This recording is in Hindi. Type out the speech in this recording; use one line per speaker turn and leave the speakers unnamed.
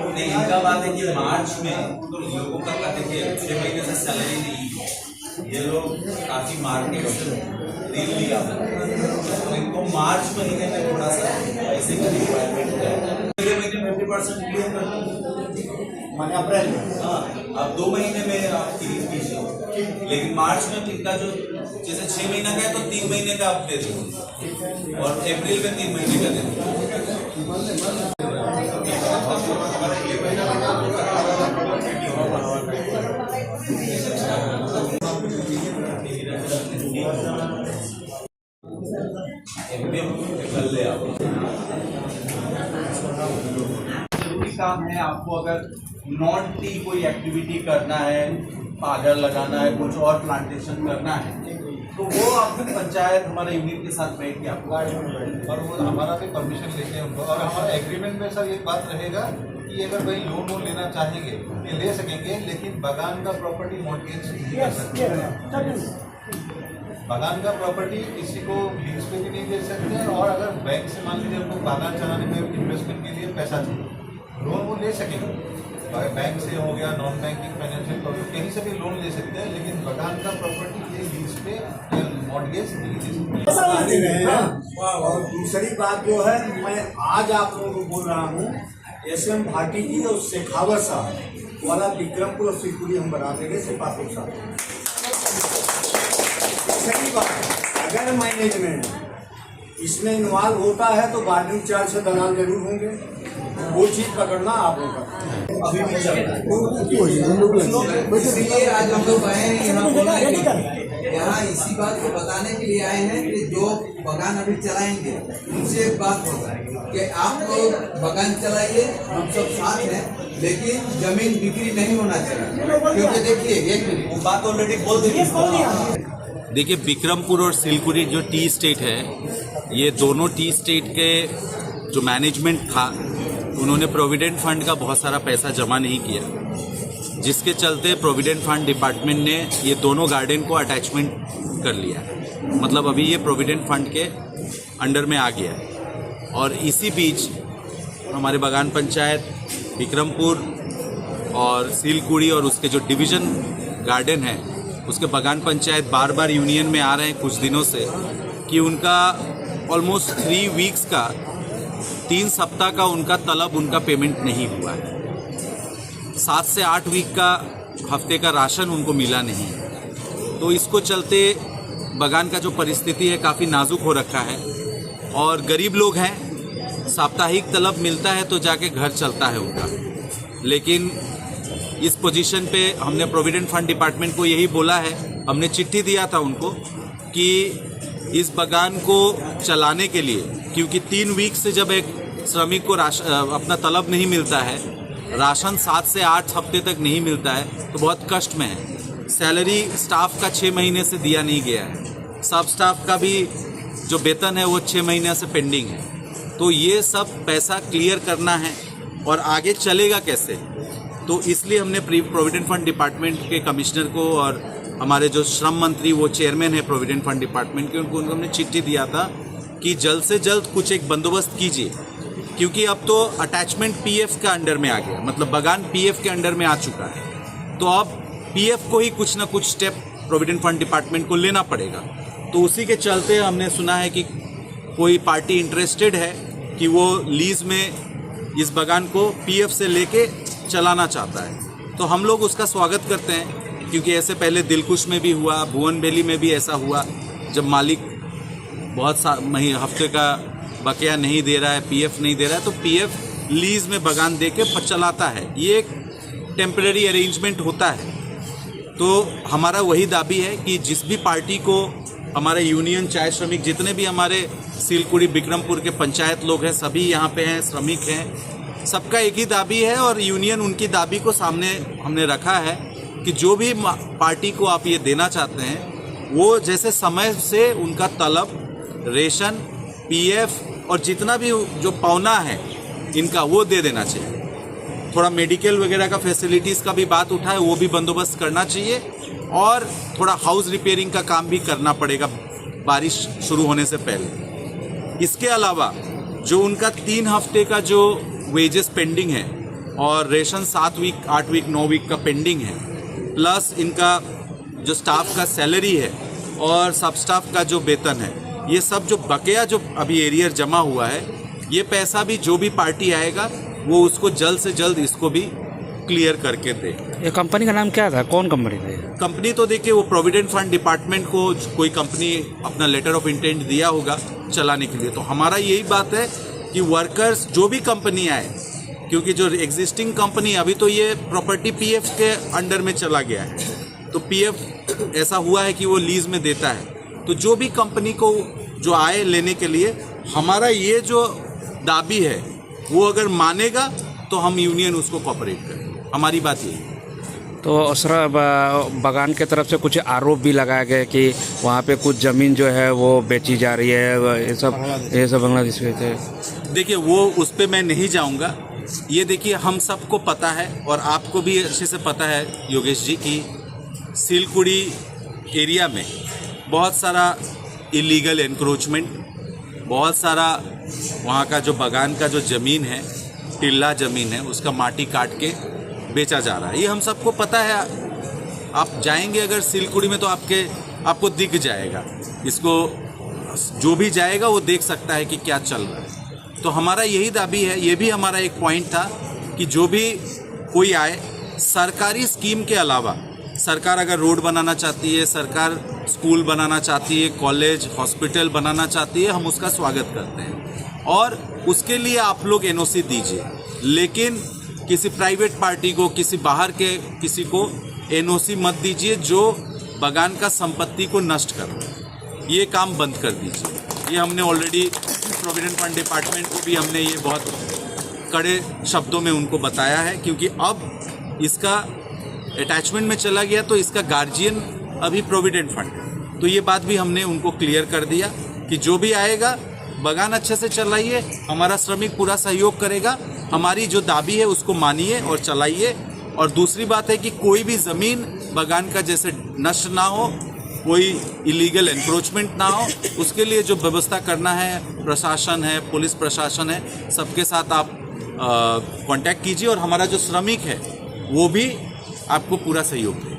नहीं, इनका बात है कि मार्च में तो लोगों का देखिए 6 महीने से सैलरी नहीं है, ये लोग काफी मार्केट से डील लिया, तो इनको मार्च महीने में थोड़ा सा पैसे की रिक्वायरमेंट है। अगले महीने 50% क्लियर कर दो, मैंने अप्रैल में, हाँ अब 2 महीने में आप 30 कीजिए, लेकिन मार्च में इनका जो जैसे 6 महीना का है तो 3 महीने का आप दे दो, और अप्रैल में 3 महीने का दे दो। जरूरी काम है आपको, अगर नॉन टी कोई एक्टिविटी करना है, पागर लगाना है, कुछ और प्लांटेशन करना है, तो वो आपको पंचायत हमारे यूनियन के साथ बैठ के आपको,
और वो हमारा भी परमिशन लेते हैं उनको, और हमारा एग्रीमेंट में सर ये बात रहेगा कि अगर भाई लोन लेना चाहेंगे ये ले सकेंगे, लेकिन बागान का प्रॉपर्टी मॉर्गेज नहीं कर सकते। बागान का प्रॉपर्टी किसी को लीज पे भी नहीं दे सकते, और अगर बैंक से मान लीजिए उनको बागान चलाने में इन्वेस्टमेंट के लिए पैसा चाहिए, लोन वो ले सकेंगे। बैंक से हो गया, नॉन बैंकिंग फाइनेंशियल प्रोडक्ट कहीं से भी लोन ले सकते हैं, लेकिन बागान का प्रॉपर्टी ये लीज पे मॉर्गेज नहीं दे सकते।
और दूसरी बात जो है, मैं आज आप लोगों को बोल रहा हूँ, एस.एम. भाटी जी और शेखावत साहब वाला विक्रमपुर और शिवपुरी हम बना देंगे सिपाही साहब। सही बात, अगर मैनेजमेंट इसमें इन्वॉल्व होता है तो बार्गेनिंग चार्ज से दलाल जरूर होंगे, वो चीज पकड़ना आप लोग का अभी भी चल रहा है।
इसलिए आज हम लोग आए हैं यहाँ इसी बात को बताने के लिए आए हैं कि जो बागान अभी चलाएंगे उनसे एक बात होता है कि आप लोग बागान चलाइए, हम सब साथ हैं, लेकिन जमीन बिक्री नहीं होना चाहिए, क्योंकि देखिए एक मिनट
वो बात ऑलरेडी बोल दी।
देखिए, विक्रमपुर और सिलकुरी जो टी स्टेट है, ये दोनों टी स्टेट के जो मैनेजमेंट था, उन्होंने प्रोविडेंट फंड का बहुत सारा पैसा जमा नहीं किया, जिसके चलते प्रोविडेंट फंड डिपार्टमेंट ने ये दोनों गार्डन को अटैचमेंट कर लिया। मतलब अभी ये प्रोविडेंट फंड के अंडर में आ गया है। और इसी बीच हमारे बागान पंचायत विक्रमपुर और सिलकुड़ी और उसके जो डिवीजन गार्डन है, उसके बागान पंचायत बार बार यूनियन में आ रहे हैं कुछ दिनों से कि उनका ऑलमोस्ट 3 वीक्स का 3 सप्ताह का उनका तलब, उनका पेमेंट नहीं हुआ है। 7 से 8 वीक का हफ्ते का राशन उनको मिला नहीं। तो इसको चलते बागान का जो परिस्थिति है काफ़ी नाजुक हो रखा है, और गरीब लोग हैं, साप्ताहिक तलब मिलता है तो जाके घर चलता है उनका। लेकिन इस पोजीशन पे हमने प्रोविडेंट फंड डिपार्टमेंट को यही बोला है, हमने चिट्ठी दिया था उनको कि इस बागान को चलाने के लिए, क्योंकि 3 वीक से जब एक श्रमिक को अपना तलब नहीं मिलता है, राशन 7 से 8 हफ्ते तक नहीं मिलता है, तो बहुत कष्ट में है। सैलरी स्टाफ का 6 महीने से दिया नहीं गया है, सब स्टाफ का भी जो वेतन है वो 6 महीने से पेंडिंग है। तो ये सब पैसा क्लियर करना है, और आगे चलेगा कैसे, तो इसलिए हमने प्रोविडेंट फंड डिपार्टमेंट के कमिश्नर को और हमारे जो श्रम मंत्री, वो चेयरमैन है प्रोविडेंट फंड डिपार्टमेंट के, उनको हमने चिट्ठी दिया था कि जल्द से जल्द कुछ एक बंदोबस्त कीजिए, क्योंकि अब तो अटैचमेंट पीएफ का अंडर में आ गया, मतलब बागान पीएफ के अंडर में आ चुका है। तो अब पीएफ को ही कुछ ना कुछ स्टेप प्रोविडेंट फंड डिपार्टमेंट को लेना पड़ेगा। तो उसी के चलते हमने सुना है कि कोई पार्टी इंटरेस्टेड है कि वो लीज में इस बागान को पीएफ से लेके चलाना चाहता है, तो हम लोग उसका स्वागत करते हैं, क्योंकि ऐसे पहले दिलकुश में भी हुआ, भुवन बेली में भी ऐसा हुआ, जब मालिक बहुत हफ्ते का बकाया नहीं दे रहा है, पीएफ नहीं दे रहा है, तो पीएफ लीज में बागान दे के चलाता है। ये एक टेम्परेरी अरेंजमेंट होता है। तो हमारा वही दाबी है कि जिस भी पार्टी को हमारे यूनियन, चाय श्रमिक, जितने भी हमारे सिलकुड़ी विक्रमपुर के पंचायत लोग हैं, सभी यहाँ पे हैं, श्रमिक हैं, सबका एक ही दाबी है, और यूनियन उनकी दाबी को सामने हमने रखा है कि जो भी पार्टी को आप ये देना चाहते हैं, वो जैसे समय से उनका तलब, रेशन, पीएफ और जितना भी जो पौना है इनका, वो दे देना चाहिए। थोड़ा मेडिकल वगैरह का फैसिलिटीज़ का भी बात उठा है, वो भी बंदोबस्त करना चाहिए, और थोड़ा हाउस रिपेयरिंग का काम भी करना पड़ेगा बारिश शुरू होने से पहले। इसके अलावा जो उनका 3 हफ्ते का जो वेजेस पेंडिंग है और रेशन 7 वीक 8 वीक 9 वीक का पेंडिंग है, प्लस इनका जो स्टाफ का सैलरी है और सब स्टाफ का जो वेतन है, ये सब जो बकाया जो अभी एरियर जमा हुआ है, ये पैसा भी जो भी पार्टी आएगा वो उसको जल्द से जल्द इसको भी क्लियर करके दे।
ये कंपनी का नाम क्या था, कौन कंपनी था ये?
कंपनी तो देखिए वो प्रोविडेंट फंड डिपार्टमेंट को कोई कंपनी अपना लेटर ऑफ इंटेंट दिया होगा चलाने के लिए। तो हमारा यही बात है कि वर्कर्स जो भी कंपनी आए, क्योंकि जो एग्जिस्टिंग कंपनी अभी तो ये प्रॉपर्टी पीएफ के अंडर में चला गया है, तो पीएफ ऐसा हुआ है कि वो लीज में देता है। तो जो भी कंपनी को जो आए लेने के लिए, हमारा ये जो दाबी है वो अगर मानेगा तो हम यूनियन उसको कोऑपरेट करें, हमारी बात यही है।
तो सर बगान के तरफ से कुछ आरोप भी लगाए गए कि वहाँ पे कुछ ज़मीन जो है वो बेची जा रही है, ये सब बांग्लादेश के थे।
देखिए वो उस पर मैं नहीं जाऊँगा। ये देखिए हम सबको पता है और आपको भी अच्छे से पता है योगेश जी की सिलकुड़ी एरिया में बहुत सारा इलीगल एनक्रोचमेंट, बहुत सारा वहाँ का जो बगान का जो ज़मीन है, टिल्ला ज़मीन है, उसका माटी काट के बेचा जा रहा है। ये हम सबको पता है। आप जाएंगे अगर सिलकुड़ी में तो आपको दिख जाएगा। इसको जो भी जाएगा वो देख सकता है कि क्या चल रहा है। तो हमारा यही दाबी है, ये भी हमारा एक पॉइंट था कि जो भी कोई आए, सरकारी स्कीम के अलावा सरकार अगर रोड बनाना चाहती है, सरकार स्कूल बनाना चाहती है, कॉलेज हॉस्पिटल बनाना चाहती है, हम उसका स्वागत करते हैं और उसके लिए आप लोग एनओसी दीजिए। लेकिन किसी प्राइवेट पार्टी को, किसी बाहर के किसी को एनओसी मत दीजिए जो बगान का संपत्ति को नष्ट कर रहा है। ये काम बंद कर दीजिए। ये हमने ऑलरेडी प्रोविडेंट फंड डिपार्टमेंट को भी हमने ये बहुत कड़े शब्दों में उनको बताया है, क्योंकि अब इसका अटैचमेंट में चला गया तो इसका गार्जियन अभी प्रोविडेंट फंड है। तो ये बात भी हमने उनको क्लियर कर दिया कि जो भी आएगा बगान अच्छे से चलाइए, हमारा श्रमिक पूरा सहयोग करेगा, हमारी जो दाबी है उसको मानिए और चलाइए। और दूसरी बात है कि कोई भी ज़मीन बगान का जैसे नष्ट ना हो, कोई इलीगल एनक्रोचमेंट ना हो, उसके लिए जो व्यवस्था करना है, प्रशासन है, पुलिस प्रशासन है, सबके साथ आप कांटेक्ट कीजिए और हमारा जो श्रमिक है वो भी आपको पूरा सहयोग दें।